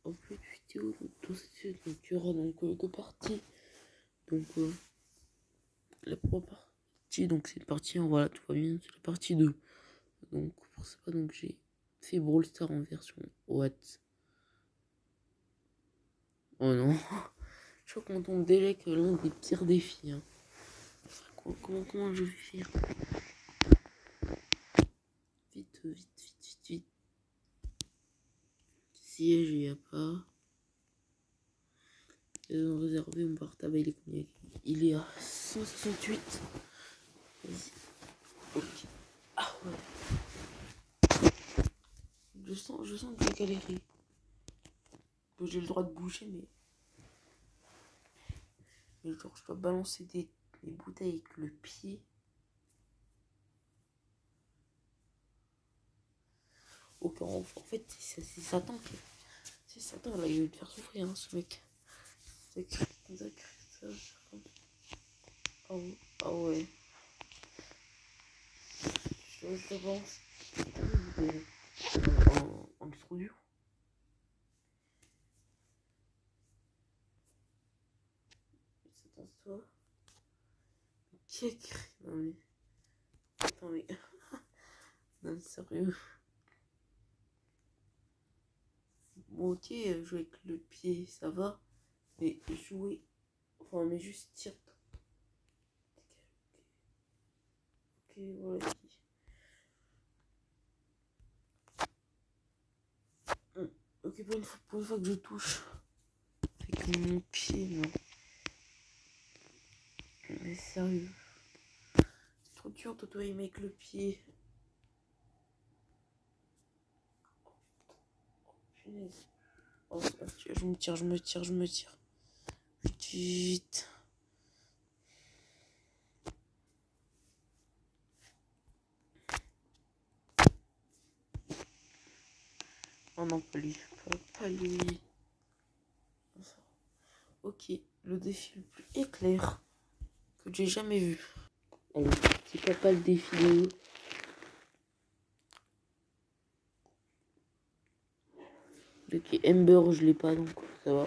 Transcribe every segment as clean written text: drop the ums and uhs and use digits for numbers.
en plus de vidéos dans cette suite. Donc il y aura donc deux parties. Donc la première partie, donc c'est une partie 1, voilà, tout va bien, c'est la partie 2. Donc pour ça, donc j'ai fait Brawl Stars en version what? Oh non, je crois qu'on tombe déjà que l'un des pires défis. Hein. Comment je vais faire? Vite, vite, vite, vite, vite. Siège, il n'y a pas. Réservé, mon portable, il est combien? Il est à 168. Vas-y. Ok. Ah ouais. Je sens que j'ai galéré. Bon, j'ai le droit de bouger, mais genre, je dois balancer des bouteilles avec le pied. Ok, en fait, c'est Satan qui. C'est Satan, là, il veut te faire souffrir, hein, ce mec. Ça. Ah ouais. Ah ouais. Je t'avance. En trop dur. Attends-toi. Qui a écrit? Non mais. Attends mais. Non, sérieux. Bon, ok, jouer avec le pied, ça va. Mais jouer. Enfin, mais juste tire. Ok, voilà. Ok, pour une fois que je touche. Avec mon pied, non. Mais sérieux. C'est trop dur de toi avec le pied. Punaise. Oh, je me tire. Vite, vite. Oh non, pas lui. Pas lui. Ok, le défi le plus éclair que j'ai jamais vu. Allez, c'est pas le défi de... Ok, Ember, je l'ai pas, donc ça va.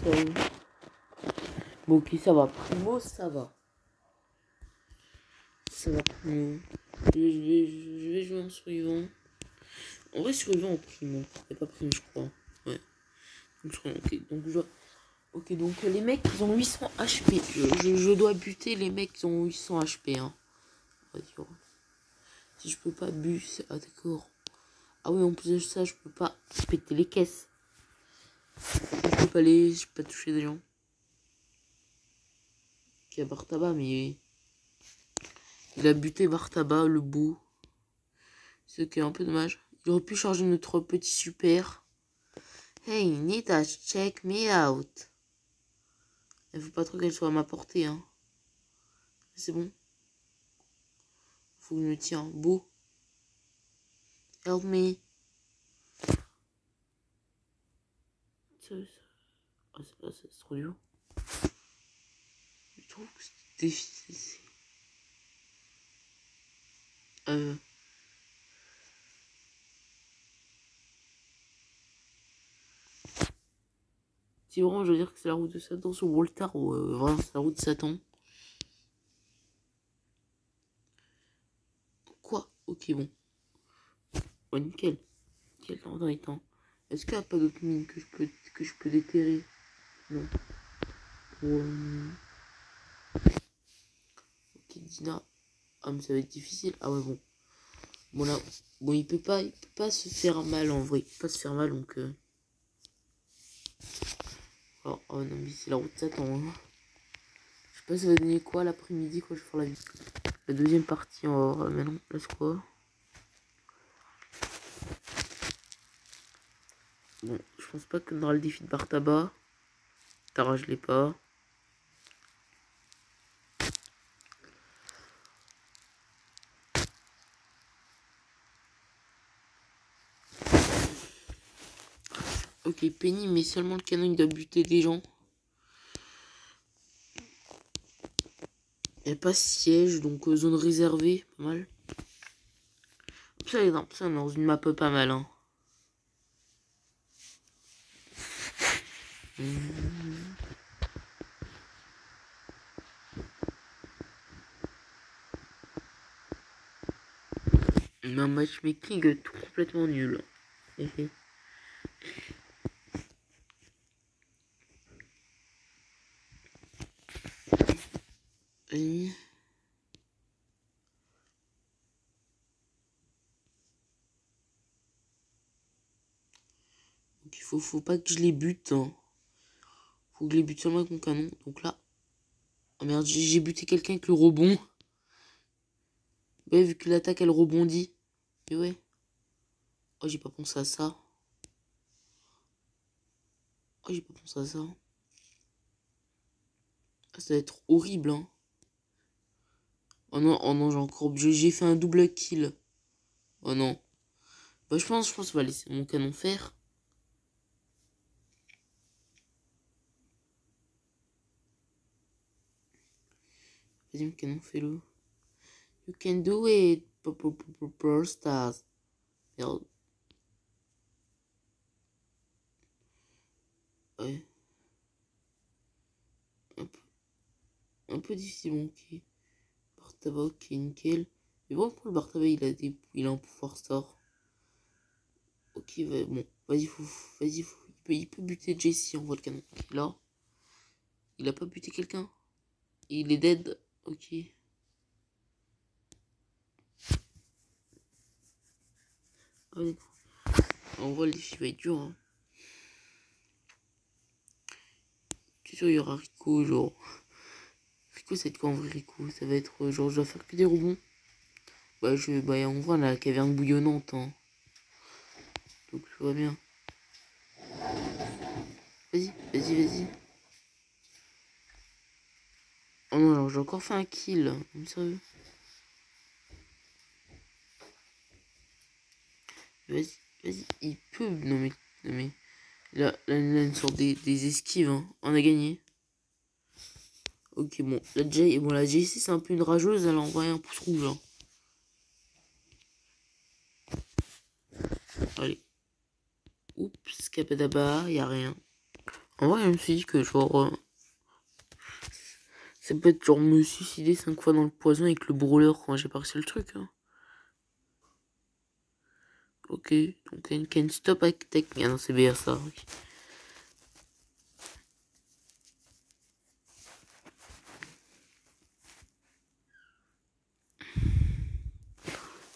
Ça va. Bon, ok, ça va. Primo, ça va. Ça va, Primo. Je vais jouer en survivant. En vrai, survivant en primo. C'est pas primo, je crois. Ouais. Donc, ok, donc les mecs, ils ont 800 HP. Je dois buter les mecs qui ont 800 HP. Hein. On va dire. Si je peux pas bus, ah d'accord. Ah oui, en plus de ça, je peux pas péter les caisses. Je peux pas toucher des gens. Qui a Bartaba, mais il a buté Bartaba, le bout. Ce qui est un peu dommage. Il aurait pu charger notre petit super. Hey, Nita, check me out. Il faut pas trop qu'elle soit à ma portée, hein. C'est bon. Faut que je me tire. Beau. Help me. C'est trop dur. Je trouve que c'est difficile. Si vraiment je veux dire que c'est la route de Satan sur Walter, ou vraiment c'est la route de Satan. Quoi? Ok, bon. Ouais, nickel. Nickel, dans les temps. Est-ce qu'il n'y a pas d'autres mines que je peux déterrer? Non. Ok, Dina. Ah, mais ça va être difficile. Ah ouais, bon. Bon, là. Bon, il peut pas se faire mal en vrai. Il peut pas se faire mal, donc... Oh non, mais c'est la route de Satan. Hein. Je sais pas ça va donner quoi l'après-midi quand je vais faire la deuxième partie. Maintenant, place quoi? Bon, je pense pas qu'on aura le défi de Bartaba. Tara, je l'ai pas. Ok, Penny, mais seulement le canon il doit buter des gens. Et pas siège, donc zone réservée, pas mal. Ça, ça dans une map pas mal, hein. Un matchmaking tout complètement nul. Et... donc il faut pas que je les bute, hein. Faut que je les bute seulement avec mon canon. Donc là, oh merde, j'ai buté quelqu'un avec le rebond. Ouais, vu que l'attaque elle rebondit. Et ouais. Oh, j'ai pas pensé à ça. Oh, j'ai pas pensé à ça. Ah, ça va être horrible, hein. Oh non, j'ai encore... J'ai fait un double kill. Oh non. Bah, je pense que je vais laisser mon canon faire. Vas-y, mon canon, fais-le. You can do it. Pro stars. Merde. Ouais. Un peu difficile, ok. Bar tabac, ok, nickel. Mais bon, pour le bar tabac, il a un pouvoir star. Ok, bon, vas-y, il peut buter Jesse, on voit le canon. Ok, là, il a pas buté quelqu'un. Il est dead, ok. Ah, d'accord. On voit le défi va être dur, hein. Tu es sûr, il y aura Rico, genre. Rico, ça va être quoi en vrai, Rico? Ça va être, genre, je dois faire que des rebonds. Bah, on voit la caverne bouillonnante, hein. Donc, tout va bien. Vas-y. Oh non, alors j'ai encore fait un kill. Sérieux. Vas-y. Il peut. Non mais. Là, une sorte des esquives, hein. On a gagné. Ok, bon. La JC, c'est un peu une rageuse. Elle a envoyé un pouce rouge, hein. Allez. Oups, capadaba, y a rien. En vrai, je me suis dit que, genre. Ça peut être genre me suicider 5 fois dans le poison avec le brawler quand j'ai passé le truc, hein. Ok, donc can stop attack. Ah non, c'est BR ça. Okay.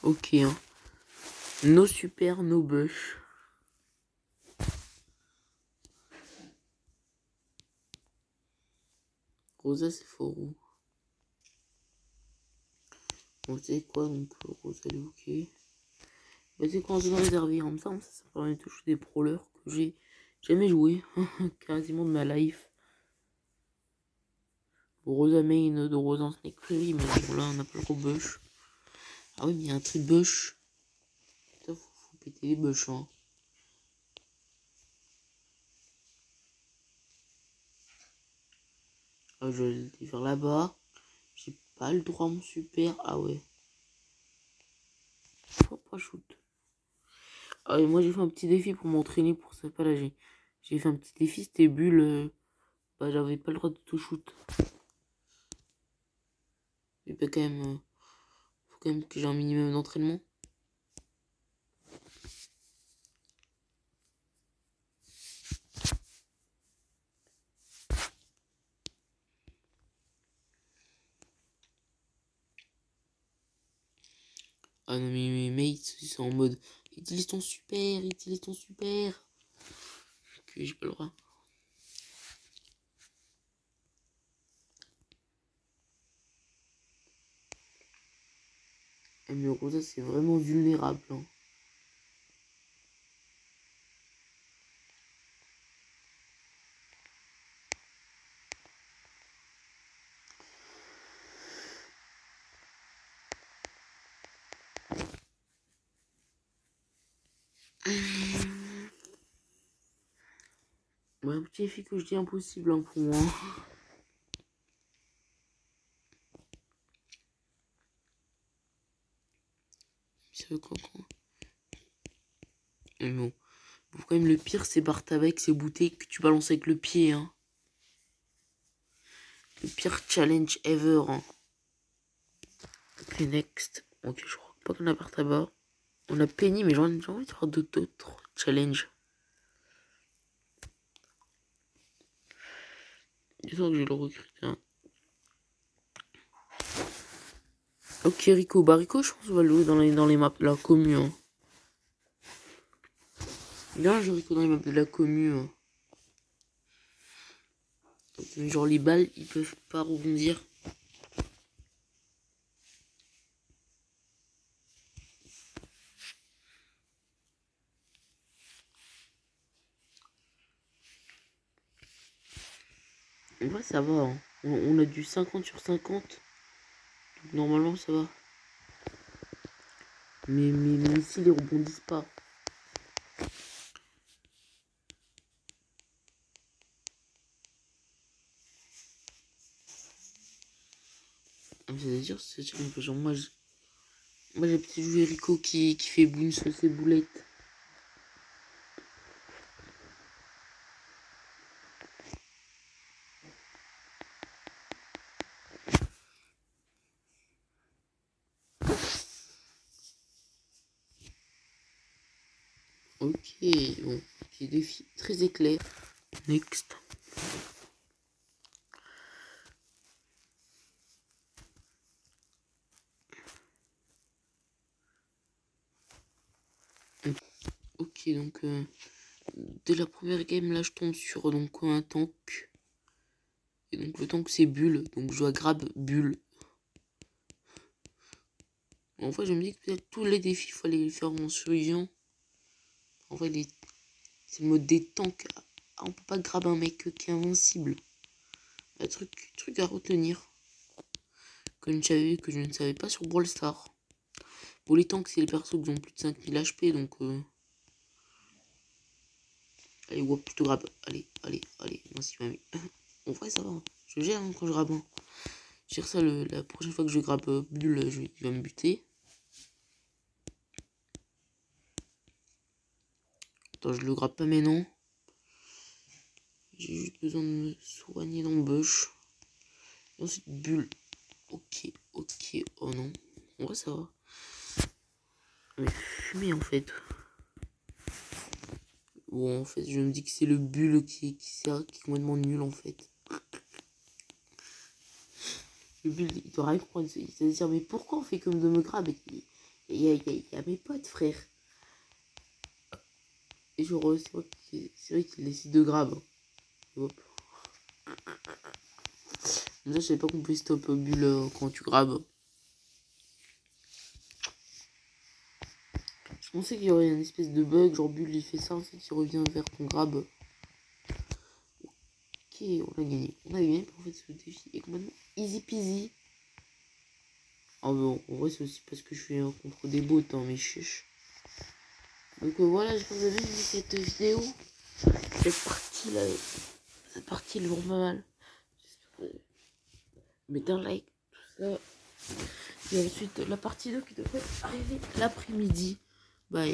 Ok, hein. No super, no bush. Rosa, c'est fort où? Bon, tu sais quoi, donc Rosa, elle est ok. Bah, c'est quand je dois réserver, il me semble, ça permet de toucher des brawlers que j'ai jamais joué. Quasiment de ma life. Rosa main de Rosa en Snake Prairie, mais bon, là, on n'a pas le gros bush. Ah oui, mais il y a un truc bush. Putain, faut péter les bush, hein. Ah, je vais le faire là-bas. J'ai pas le droit à mon super. Ah ouais. Faut pas shoot. Ah, et moi j'ai fait un petit défi pour m'entraîner pour ça. Pas là, j'ai fait un petit défi, c'était bulle. Bah, j'avais pas le droit de tout shoot. Mais bah, quand même, faut quand même que j'ai un minimum d'entraînement. Ah non, mais mes mates, ils sont en mode utilise ton super. Que j'ai pas le droit. Ah, mais Rosa, c'est vraiment vulnérable, hein. Ouais, un petit défi que je dis impossible, hein, pour moi. Ça veut quoi. Mais bon. Quand même, le pire, c'est Bartha avec ces bouteilles que tu balances avec le pied. Hein. Le pire challenge ever. Hein. Ok, next. Ok, je crois pas qu'on a Bartha. On a Penny, mais j'ai envie de faire d'autres challenges. J'espère que je vais le recruter. Hein. Ok, Rico. Bah, Rico, je pense qu'on va le jouer dans les maps de la commu. Hein. Bien, je Rico dans les maps de la commu. Hein. Donc, genre, les balles, ils peuvent pas rebondir. En vrai, ça va. Hein. On a du 50 sur 50. Donc, normalement, ça va. Mais ici, les rebondissent pas. C'est-à-dire que genre, moi j'ai petit joué Rico qui fait boum sur ses boulettes. Ok, bon, petit défi très éclair. Next. Ok, donc dès la première game, là, je tombe sur donc un tank. Et donc le tank c'est Bulle, donc je dois grab Bulle. En fait, je me dis que peut-être tous les défis, il fallait les faire en survivant. En vrai, c'est le mode des tanks. Ah, on peut pas grab un mec qui est invincible. Un truc à retenir. Que je ne savais pas sur Brawl Stars. Bon, les tanks, c'est les persos qui ont plus de 5000 HP, donc... Allez, wop, je te grabe. Allez. Merci, mamie. En vrai, ça va. Hein. Je gère hein, quand je grabe. Hein. Je gère ça la prochaine fois que je grabe Bulle, il va me buter. Attends, je le grabe pas maintenant. J'ai juste besoin de me soigner dans Bush. Et ensuite, Bulle. Ok. Oh non. En vrai, ça va. Mais fumé, en fait. Bon, en fait, je me dis que c'est le Bulle qui est complètement nul, en fait. Le Bulle, il doit rien comprendre. Il va se dire, mais pourquoi on fait comme de me grab? Il y a mes potes, frère. Et genre, c'est vrai qu'il décide de grab. Hop. Comme ça, je savais pas qu'on pouvait stop Bulle quand tu grabes. Je pensais qu'il y aurait une espèce de bug, genre Bulle il fait ça, ensuite il revient vers ton grab. Ok, on a gagné. En fait, ce défi est complètement easy peasy. Ah bon, en vrai, c'est aussi parce que je suis contre des bots, hein, mais chiche. Donc voilà, j'espère que vous avez aimé cette vidéo. Cette partie, elle est vraiment pas mal. Mettez un like, tout ça. Et ensuite, la partie 2 qui devrait arriver l'après-midi. Bye.